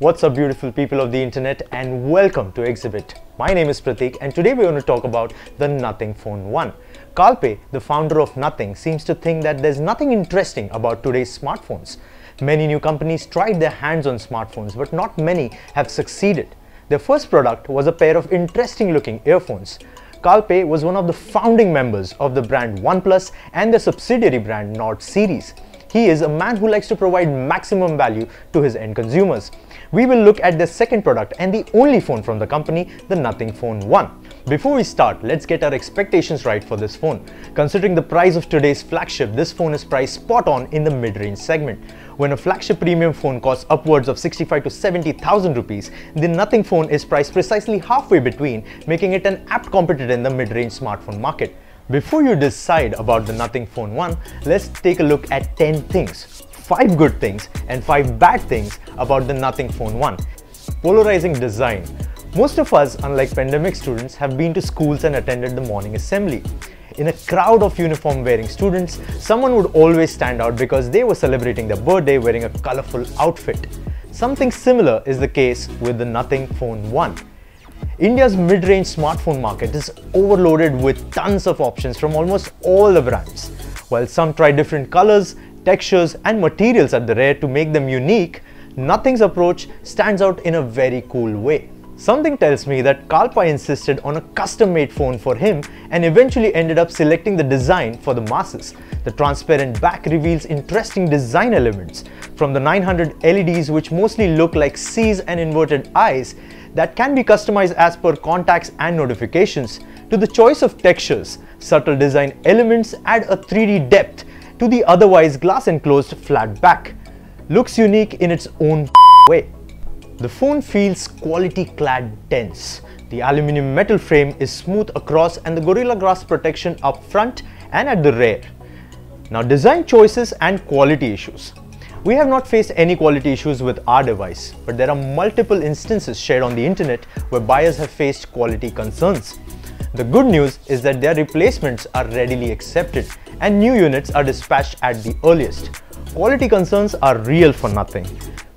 What's up, beautiful people of the internet, and welcome to Exhibit. My name is Pratik, and today we're going to talk about the Nothing Phone 1. Kalpe, the founder of Nothing, seems to think that there's nothing interesting about today's smartphones. Many new companies tried their hands on smartphones, but not many have succeeded. Their first product was a pair of interesting looking earphones. Kalpe was one of the founding members of the brand OnePlus and their subsidiary brand Nord series. He is a man who likes to provide maximum value to his end consumers. We will look at the second product and the only phone from the company, the Nothing Phone 1. Before we start, let's get our expectations right for this phone. Considering the price of today's flagship, this phone is priced spot on in the mid-range segment. When a flagship premium phone costs upwards of 65 to 70,000 rupees, the Nothing Phone is priced precisely halfway between, making it an apt competitor in the mid-range smartphone market. Before you decide about the Nothing Phone 1, let's take a look at 10 things, 5 good things and 5 bad things about the Nothing Phone 1. Polarizing design. Most of us, unlike pandemic students, have been to schools and attended the morning assembly. In a crowd of uniform-wearing students, someone would always stand out because they were celebrating their birthday wearing a colorful outfit. Something similar is the case with the Nothing Phone 1. India's mid-range smartphone market is overloaded with tons of options from almost all the brands. While some try different colors, textures and materials at the rear to make them unique, Nothing's approach stands out in a very cool way. Something tells me that Kalpe insisted on a custom-made phone for him and eventually ended up selecting the design for the masses. The transparent back reveals interesting design elements, from the 900 LEDs which mostly look like C's and inverted eyes that can be customized as per contacts and notifications, to the choice of textures. Subtle design elements add a 3D depth to the otherwise glass-enclosed flat back. Looks unique in its own way. The phone feels quality-clad dense. The aluminum metal frame is smooth across and the Gorilla Glass protection up front and at the rear. Now, design choices and quality issues. We have not faced any quality issues with our device, but there are multiple instances shared on the internet where buyers have faced quality concerns. The good news is that their replacements are readily accepted and new units are dispatched at the earliest. Quality concerns are real for Nothing,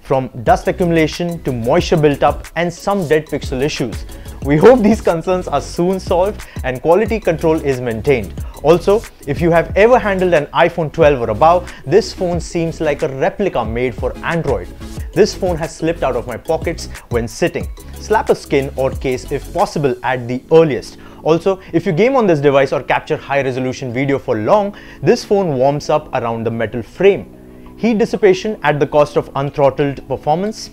from dust accumulation to moisture built up and some dead pixel issues. We hope these concerns are soon solved and quality control is maintained. Also, if you have ever handled an iPhone 12 or above, this phone seems like a replica made for Android. This phone has slipped out of my pockets when sitting. Slap a skin or case if possible at the earliest. Also, if you game on this device or capture high-resolution video for long, this phone warms up around the metal frame. Heat dissipation at the cost of unthrottled performance?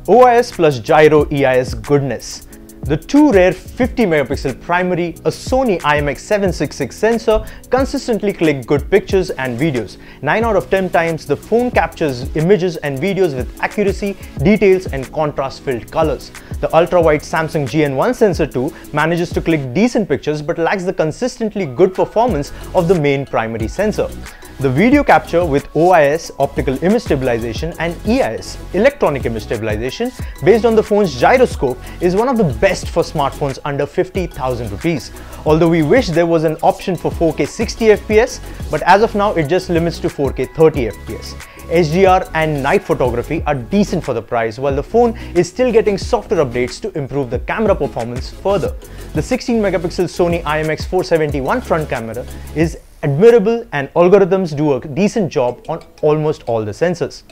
OIS plus gyro EIS goodness. The two rare 50 megapixel primary, a Sony IMX766 sensor consistently click good pictures and videos. 9 out of 10 times the phone captures images and videos with accuracy, details and contrast-filled colors. The ultra-wide Samsung GN1 sensor too manages to click decent pictures but lacks the consistently good performance of the main primary sensor. The video capture with OIS, optical image stabilization, and EIS, electronic image stabilization, based on the phone's gyroscope is one of the best for smartphones under 50,000 rupees. Although we wish there was an option for 4K 60 FPS, but as of now it just limits to 4K 30 FPS. HDR and night photography are decent for the price, while the phone is still getting software updates to improve the camera performance further. The 16 megapixel Sony IMX471 front camera is admirable and algorithms do a decent job on almost all the sensors.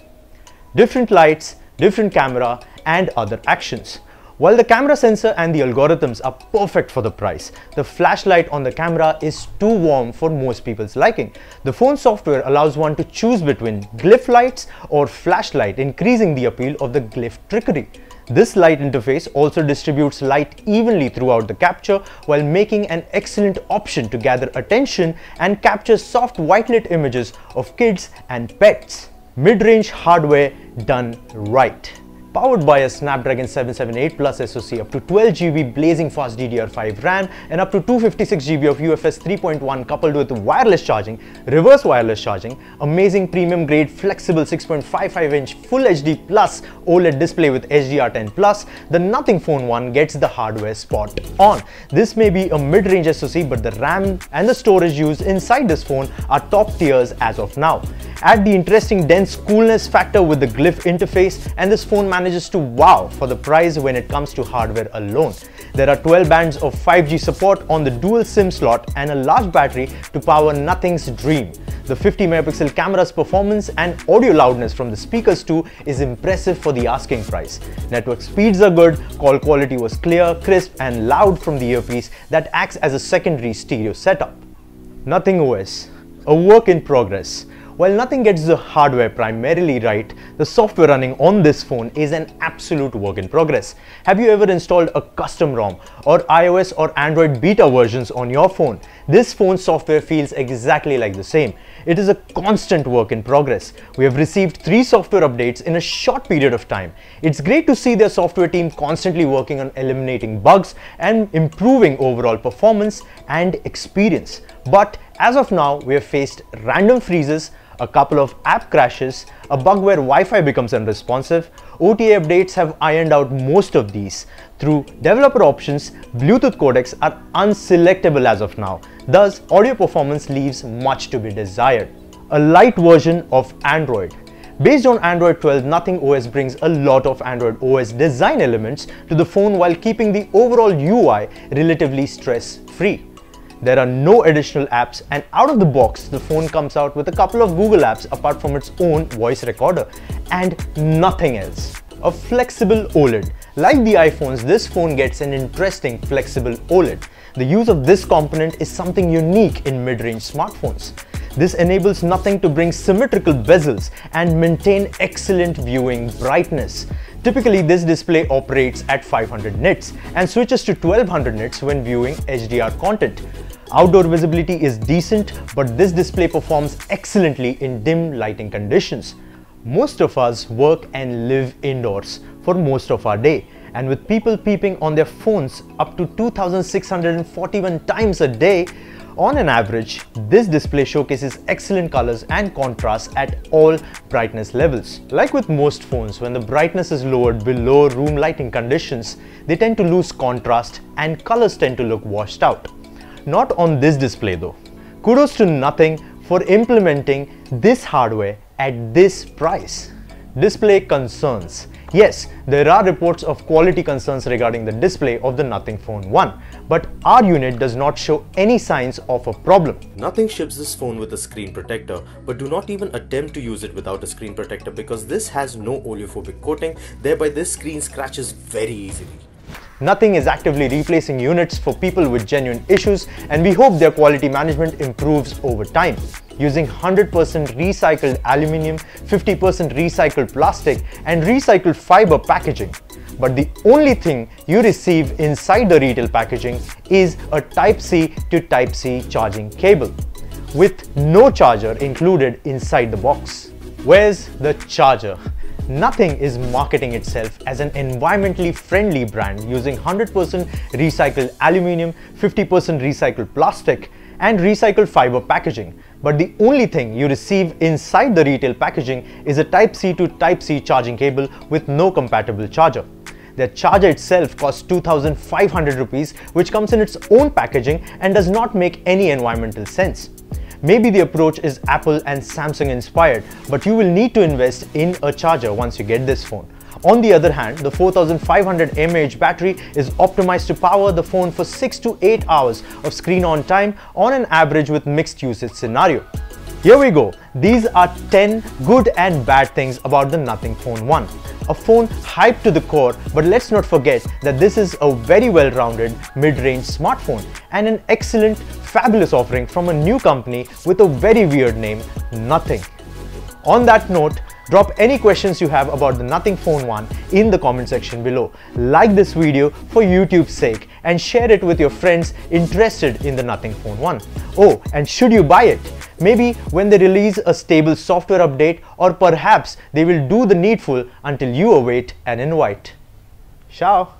Different lights, different camera and other actions. While the camera sensor and the algorithms are perfect for the price, the flashlight on the camera is too warm for most people's liking. The phone software allows one to choose between glyph lights or flashlight, increasing the appeal of the glyph trickery. This light interface also distributes light evenly throughout the capture while making an excellent option to gather attention and capture soft white-lit images of kids and pets. Mid-range hardware done right. powered by a Snapdragon 778 Plus SoC, up to 12GB blazing fast DDR5 RAM, and up to 256GB of UFS 3.1 coupled with wireless charging, reverse wireless charging, amazing premium grade flexible 6.55-inch Full HD Plus OLED display with HDR10 Plus, the Nothing Phone 1 gets the hardware spot on. This may be a mid-range SoC, but the RAM and the storage used inside this phone are top tiers as of now. Add the interesting dense coolness factor with the glyph interface, and this phone manages to wow for the price when it comes to hardware alone. There are 12 bands of 5G support on the dual SIM slot and a large battery to power Nothing's dream. The 50-megapixel camera's performance and audio loudness from the speakers too is impressive for the asking price. Network speeds are good, call quality was clear, crisp and loud from the earpiece that acts as a secondary stereo setup. Nothing OS, a work in progress. While Nothing gets the hardware primarily right, the software running on this phone is an absolute work in progress. Have you ever installed a custom ROM or iOS or Android beta versions on your phone? This phone's software feels exactly like the same. It is a constant work in progress. We have received 3 software updates in a short period of time. It's great to see their software team constantly working on eliminating bugs and improving overall performance and experience. But as of now, we have faced random freezes, a couple of app crashes, a bug where Wi-Fi becomes unresponsive. OTA updates have ironed out most of these. Through developer options, Bluetooth codecs are unselectable as of now. Thus, audio performance leaves much to be desired. A light version of Android. Based on Android 12, Nothing OS brings a lot of Android OS design elements to the phone while keeping the overall UI relatively stress-free. There are no additional apps, and out of the box, the phone comes out with a couple of Google apps apart from its own voice recorder, and nothing else. A flexible OLED. Like the iPhones, this phone gets an interesting flexible OLED. The use of this component is something unique in mid-range smartphones. This enables Nothing to bring symmetrical bezels and maintain excellent viewing brightness. Typically, this display operates at 500 nits and switches to 1200 nits when viewing HDR content. Outdoor visibility is decent, but this display performs excellently in dim lighting conditions. Most of us work and live indoors for most of our day, and with people peeping on their phones up to 2641 times a day, on an average, this display showcases excellent colors and contrast at all brightness levels. Like with most phones, when the brightness is lowered below room lighting conditions, they tend to lose contrast and colors tend to look washed out. Not on this display though. Kudos to Nothing for implementing this hardware at this price. Display concerns. Yes, there are reports of quality concerns regarding the display of the Nothing Phone 1, but our unit does not show any signs of a problem. Nothing ships this phone with a screen protector, but do not even attempt to use it without a screen protector because this has no oleophobic coating, thereby this screen scratches very easily. Nothing is actively replacing units for people with genuine issues, and we hope their quality management improves over time. Using 100% recycled aluminium, 50% recycled plastic and recycled fiber packaging. But the only thing you receive inside the retail packaging is a Type-C to Type-C charging cable, with no charger included inside the box. Where's the charger? Nothing is marketing itself as an environmentally friendly brand using 100% recycled aluminium, 50% recycled plastic and recycled fiber packaging. But the only thing you receive inside the retail packaging is a Type-C to Type-C charging cable with no compatible charger. Their charger itself costs 2,500 rupees, which comes in its own packaging and does not make any environmental sense. Maybe the approach is Apple and Samsung inspired, but you will need to invest in a charger once you get this phone. On the other hand, the 4500 mAh battery is optimized to power the phone for 6 to 8 hours of screen on time on an average with mixed usage scenario. Here we go. These are 10 good and bad things about the Nothing Phone 1. A phone hyped to the core, but let's not forget that this is a very well-rounded mid-range smartphone and an excellent, fabulous offering from a new company with a very weird name, Nothing. On that note, drop any questions you have about the Nothing Phone 1 in the comment section below. Like this video for YouTube's sake and share it with your friends interested in the Nothing Phone 1. Oh, and should you buy it? Maybe when they release a stable software update, or perhaps they will do the needful until you await an invite. Ciao.